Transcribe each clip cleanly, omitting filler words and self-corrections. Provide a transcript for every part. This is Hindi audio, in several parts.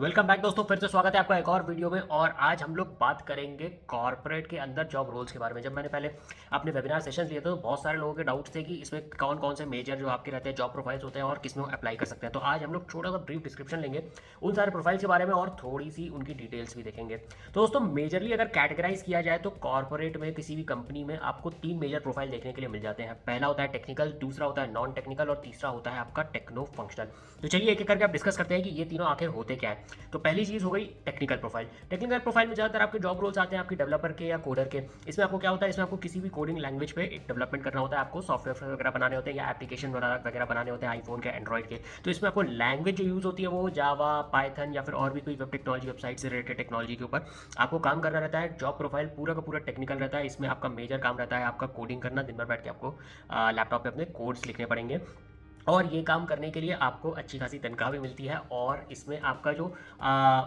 वेलकम बैक दोस्तों, फिर से स्वागत है आपका एक और वीडियो में। और आज हम लोग बात करेंगे कॉर्पोरेट के अंदर जॉब रोल्स के बारे में। जब मैंने पहले अपने वेबिनार सेशन लिए थे तो बहुत सारे लोगों के डाउट्स थे कि इसमें कौन कौन से मेजर जो आपके रहते हैं जॉब प्रोफाइल्स होते हैं और किस में अप्लाई कर सकते हैं। तो आज हम लोग छोटा सा ब्रीफ डिस्क्रिप्शन लेंगे उन सारे प्रोफाइल्स के बारे में और थोड़ी सी उनकी डिटेल्स भी देखेंगे। तो दोस्तों, मेजरली अगर कैटेगराइज किया जाए तो कॉर्पोरेट में किसी भी कंपनी में आपको 3 मेजर प्रोफाइल देखने के लिए मिल जाते हैं। पहला होता है टेक्निकल, दूसरा होता है नॉन टेक्निकल और तीसरा होता है आपका टेक्नो फंक्शनल। तो चलिए एक एक करके आप डिस्कस करते हैं कि ये तीनों आखिर होते क्या है। तो पहली चीज़ हो गई टेक्निकल प्रोफाइल। टेक्निकल प्रोफाइल में ज़्यादातर आपके जॉब रोल्स आते हैं आपके डेवलपर के या कोडर के। इसमें आपको क्या होता है, इसमें आपको किसी भी कोडिंग लैंग्वेज पे एक डेवलपमेंट करना होता है, आपको सॉफ्टवेयर वगैरह बनाने होते हैं या एप्लीकेशन वगैरह बनाने होते हैं आईफोन के, एंड्रॉइड के। तो इसमें आपको लैंग्वेज जो यूज़ होती है वो जावा, पाइथन या फिर और भी कोई वेब टेक्नोलॉजी, वेबसाइट से रिलेटेड टेक्नोलॉजी के ऊपर आपको काम करना रहता है। जॉब प्रोफाइल पूरा का पूरा टेक्निकल रहता है। इसमें आपका मेजर काम रहता है आपका कोडिंग करना। दिन भर बैठ के आपको लैपटॉप पे अपने कोड्स लिखने पड़ेंगे और ये काम करने के लिए आपको अच्छी खासी तनख्वाह भी मिलती है। और इसमें आपका जो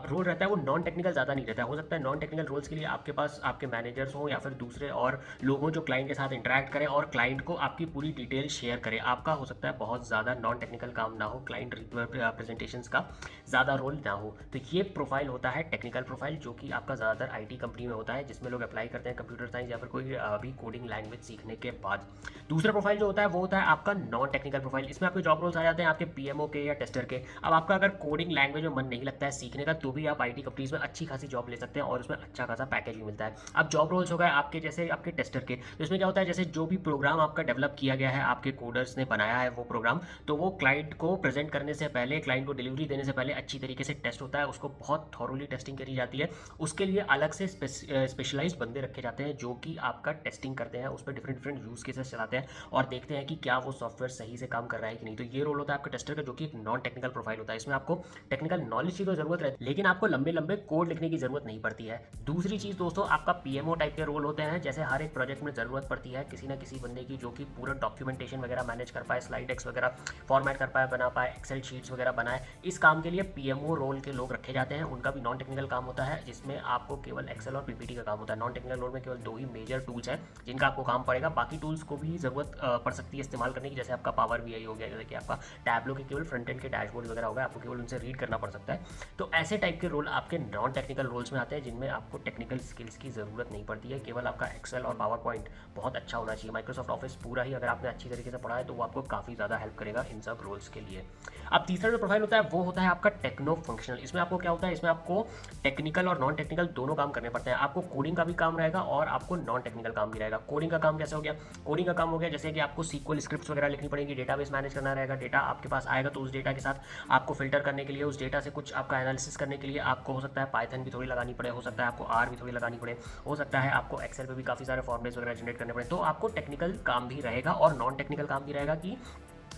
रोल रहता है वो नॉन टेक्निकल ज़्यादा नहीं रहता है। हो सकता है नॉन टेक्निकल रोल्स के लिए आपके पास आपके मैनेजर्स हों या फिर दूसरे और लोग हों जो क्लाइंट के साथ इंटरेक्ट करें और क्लाइंट को आपकी पूरी डिटेल शेयर करें। आपका हो सकता है बहुत ज़्यादा नॉन टेक्निकल काम ना हो, क्लाइंट प्रेजेंटेशंस का ज़्यादा रोल ना हो। तो ये प्रोफाइल होता है टेक्निकल प्रोफाइल, जो कि आपका ज़्यादातर आईटी कंपनी में होता है, जिसमें लोग अप्लाई करते हैं कंप्यूटर साइंस या फिर कोई भी कोडिंग लैंग्वेज सीखने के बाद। दूसरा प्रोफाइल जो होता है वो होता है आपका नॉन टेक्निकल प्रोफाइल। इसमें आपके जॉब रोल्स आ जाते हैं आपके पीएमओ के या टेस्टर के। अब आपका अगर कोडिंग लैंग्वेज में मन नहीं लगता है सीखने का तो भी आप आईटी कंपनीज में अच्छी खासी जॉब ले सकते हैं और उसमें अच्छा खासा पैकेज भी मिलता है। अब जॉब रोल्स हो गए आपके जैसे आपके टेस्टर के, तो इसमें क्या होता है, जैसे जो भी प्रोग्राम आपका डेवलप किया गया है, आपके कोडर्स ने बनाया है वो प्रोग्राम, तो वो क्लाइंट को प्रेजेंट करने से पहले, क्लाइंट को डिलीवरी देने से पहले अच्छी तरीके से टेस्ट होता है। उसको बहुत थॉरोली टेस्टिंग करी जाती है। उसके लिए अलग से स्पेशलाइज्ड बंदे रखे जाते हैं जो कि आपका टेस्टिंग करते हैं, उस पर डिफरेंट डिफरेंट यूज़ केसेस चलाते हैं और देखते हैं कि क्या वो सॉफ्टवेयर सही से काम कर रहा है कि नहीं। तो ये रोल होता है आपका टेस्टर का, जो कि एक नॉन टेक्निकल प्रोफाइल होता है। इसमें आपको टेक्निकल नॉलेज की तो जरूरत रहती है लेकिन आपको लंबे लंबे कोड लिखने की जरूरत नहीं पड़ती है। दूसरी चीज़ दोस्तों, आपका पीएमओ टाइप के रोल होते हैं। जैसे हर एक प्रोजेक्ट में ज़रूरत पड़ती है किसी ना किसी बंदे की जो कि पूरा डॉक्यूमेंटेशन वगैरह मैनेज कर पाए, स्लाइड डेक्स वगैरह फॉर्मेट कर पाए, बना पाए, एक्सेल शीट्स वगैरह बनाए। इस काम के लिए पीएमओ रोल के लोग रखे जाते हैं। उनका भी नॉन टेक्निकल काम होता है, जिसमें आपको केवल एक्सेल और पीपीटी का काम होता है। नॉन टेक्निकल रोल में केवल 2 ही मेजर टूल्स हैं जिनका आपको काम पड़ेगा। बाकी टूल्स को भी ज़रूरत पड़ सकती है इस्तेमाल करने की, जैसे आपका पावर बीआई हो गया, जैसे कि आपका टैबलो के केवल फ्रंट एंड के डैशबोर्ड वगैरह होगा, आपको केवल उनसे रीड करना पड़ सकता है। तो ऐसे टाइप के रोल आपके नॉन टेक्निकल रोल्स में आते हैं, जिनमें आपको टेक्निकल स्किल्स की ज़रूरत नहीं पड़ती है। केवल आपका एक्सेल और पावर पॉइंट बहुत अच्छा होना चाहिए। माइक्रोसॉफ्ट ऑफिस पूरा ही अगर आपने अच्छी तरीके से पढ़ा है तो वो आपको काफ़ी ज़्यादा हेल्प करेगा इन सब रोल्स के लिए। अब तीसरा जो प्रोफाइल होता है वो होता है आपका टेक्नो फंक्शनल। इसमें आपको क्या होता है, इसमें आपको टेक्निकल और नॉन टेक्निकल दोनों काम करने पड़ते हैं। आपको कोडिंग का भी काम रहेगा और आपको नॉन टेक्निकल काम भी रहेगा। कोडिंग का काम कैसे हो गया, कोडिंग का काम हो गया जैसे कि आपको सीक्वल स्क्रिप्ट्स वगैरह लिखनी पड़ेगी, डेटाबेस मैनेज करना रहेगा। डेटा आपके पास आएगा तो उस डेटा के साथ आपको फिल्टर करने के लिए, उस डेटा से कुछ आपका एनालिसिस करने के लिए आपको हो सकता है पाइथन भी थोड़ी लगानी पड़े, हो सकता है आपको आर भी थोड़ी लगानी पड़े, हो सकता है आपको एक्सेल पे भी काफ़ी सारे फॉर्मुलेस वगैरह जनरेट करने पड़े। तो आपको टेक्निकल काम भी रहेगा और नॉन टेक्निकल काम भी रहेगा कि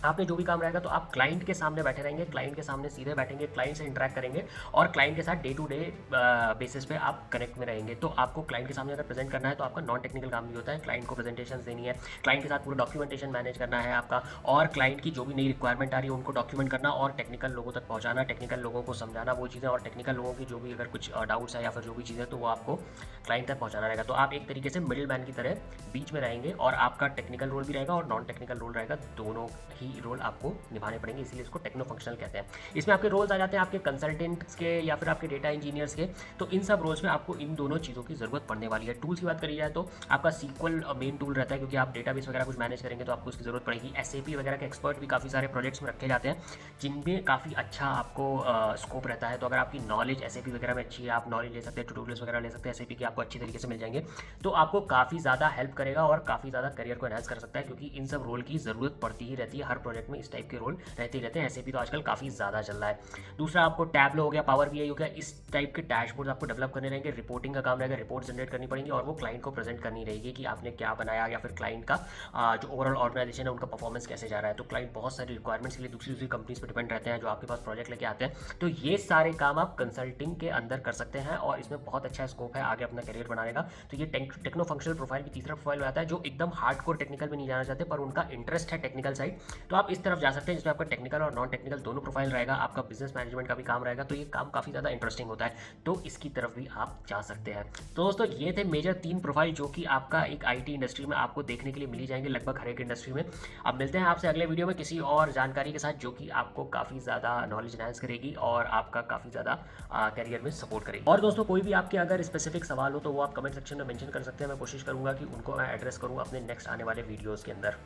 आपने जो भी काम रहेगा तो आप क्लाइंट के सामने बैठे रहेंगे, क्लाइंट के सामने सीधे बैठेंगे, क्लाइंट से इंटरेक्ट करेंगे और क्लाइंट के साथ डे टू डे बेसिस पे आप कनेक्ट में रहेंगे। तो आपको क्लाइंट के सामने अगर प्रेजेंट करना है तो आपका नॉन टेक्निकल काम भी होता है। क्लाइंट को प्रेजेंटेशन देनी है, क्लाइंट के साथ पूरा डॉक्यूमेंटेशन मैनेज करना है आपका, और क्लाइंट की जो भी नई रिक्वायरमेंट आ रही है उनको डॉक्यूमेंट करना और टेक्निकल लोगों तक पहुँचाना, टेक्निकल लोगों को समझाना वो चीज़ें, और टेक्निकल लोगों की जो भी अगर कुछ डाउट्स है या फिर जो भी चीज़ें तो वो आपको क्लाइंट तक पहुँचाना रहेगा। तो आप एक तरीके से मिडिल मैन की तरह बीच में रहेंगे और आपका टेक्निकल रोल भी रहेगा और नॉन टेक्निकल रोल रहेगा, दोनों ही रोल आपको निभाने पड़ेंगे, इसीलिए इसको टेक्नो फंक्शनल कहते हैं। इसमें आपके रोल्स आ जाते हैं आपके कंसल्टेंट्स के या फिर आपके डेटा इंजीनियर्स के। तो इन सब रोल्स में आपको इन दोनों चीज़ों की ज़रूरत पड़ने वाली है। टूल्स की बात करी जाए तो आपका सीक्वल मेन टूल रहता है, क्योंकि आप डेटाबेस वगैरह कुछ मैनेज करेंगे तो आपको उसकी ज़रूरत पड़ेगी। एसएपी वगैरह के एक्सपर्ट भी काफ़ी सारे प्रोजेक्ट्स में रखे जाते हैं जिनमें काफ़ी अच्छा आपको स्कोप रहता है। तो अगर आपकी नॉलेज एसएपी वगैरह में अच्छी है, आप नॉलेज ले सकते हैं, ट्यूटोरियल्स वगैरह ले सकते हैं एसएपी की, आपको अच्छी तरीके से मिल जाएंगे। तो आपको काफ़ी ज़्यादा हेल्प करेगा और काफ़ी ज़्यादा करियर को एनहांस कर सकता है, क्योंकि इन सब रोल की ज़रूरत पड़ती ही रहती है। हर प्रोजेक्ट में इस टाइप के रोल रहते ही रहते हैं। एसएपी तो आजकल काफ़ी ज़्यादा चल रहा है। दूसरा आपको टैबलो हो गया, पावर बीआई हो गया, इस टाइप के डैशबोर्ड आपको डेवलप करने रहेंगे। रिपोर्टिंग का काम रहेगा, रिपोर्ट जनरेट करनी पड़ेंगी और वो क्लाइंट को प्रेजेंट करनी रहेगी कि आपने क्या बनाया, या फिर क्लाइंट का जो ओवरऑल ऑर्गेनाइजेशन है उनका परफॉर्मेंस कैसे जा रहा है। तो क्लाइंट बहुत सारी रिक्वायरमेंट्स के लिए दूसरी दूसरी कंपनीज पर डिपेंड रहते हैं जो आपके पास प्रोजेक्ट लेके आते हैं। तो ये सारे काम आप कंसल्टिंग के अंदर कर सकते हैं और इसमें बहुत अच्छा स्कोप है आगे अपना करियर बनाने का। तो ये टेक्नो फंक्शनल प्रोफाइल भी तीसरा प्रोफाइल में आता है, जो एकदम हार्डकोर टेक्निकल में नहीं जाना चाहते पर उनका इंटरेस्ट है टेक्निकल साइड, तो आप इस तरफ जा सकते हैं जिसमें आपका टेक्निकल और नॉन टेक्निकल दोनों प्रोफाइल रहेगा, आपका बिजनेस मैनेजमेंट का भी काम रहेगा, तो ये काम काफ़ी ज़्यादा इंटरेस्टिंग होता है, तो इसकी तरफ भी आप जा सकते हैं। तो दोस्तों ये थे मेजर 3 प्रोफाइल जो कि आपका एक आईटी इंडस्ट्री में आपको देखने के लिए मिल जाएंगे लगभग हर एक इंडस्ट्री में। अब मिलते हैं आपसे अगले वीडियो में किसी और जानकारी के साथ जो कि आपको काफ़ी ज़्यादा नॉलेज एनहांस करेगी और आपका काफ़ी ज़्यादा करियर में सपोर्ट करेगी। और दोस्तों कोई भी आपके अगर स्पेसिफिक सवाल हो तो वो आप कमेंट सेक्शन में मेंशन कर सकते हैं, मैं कोशिश करूँगा कि उनको मैं एड्रेस करूँ अपने नेक्स्ट आने वाले वीडियोज़ के अंदर।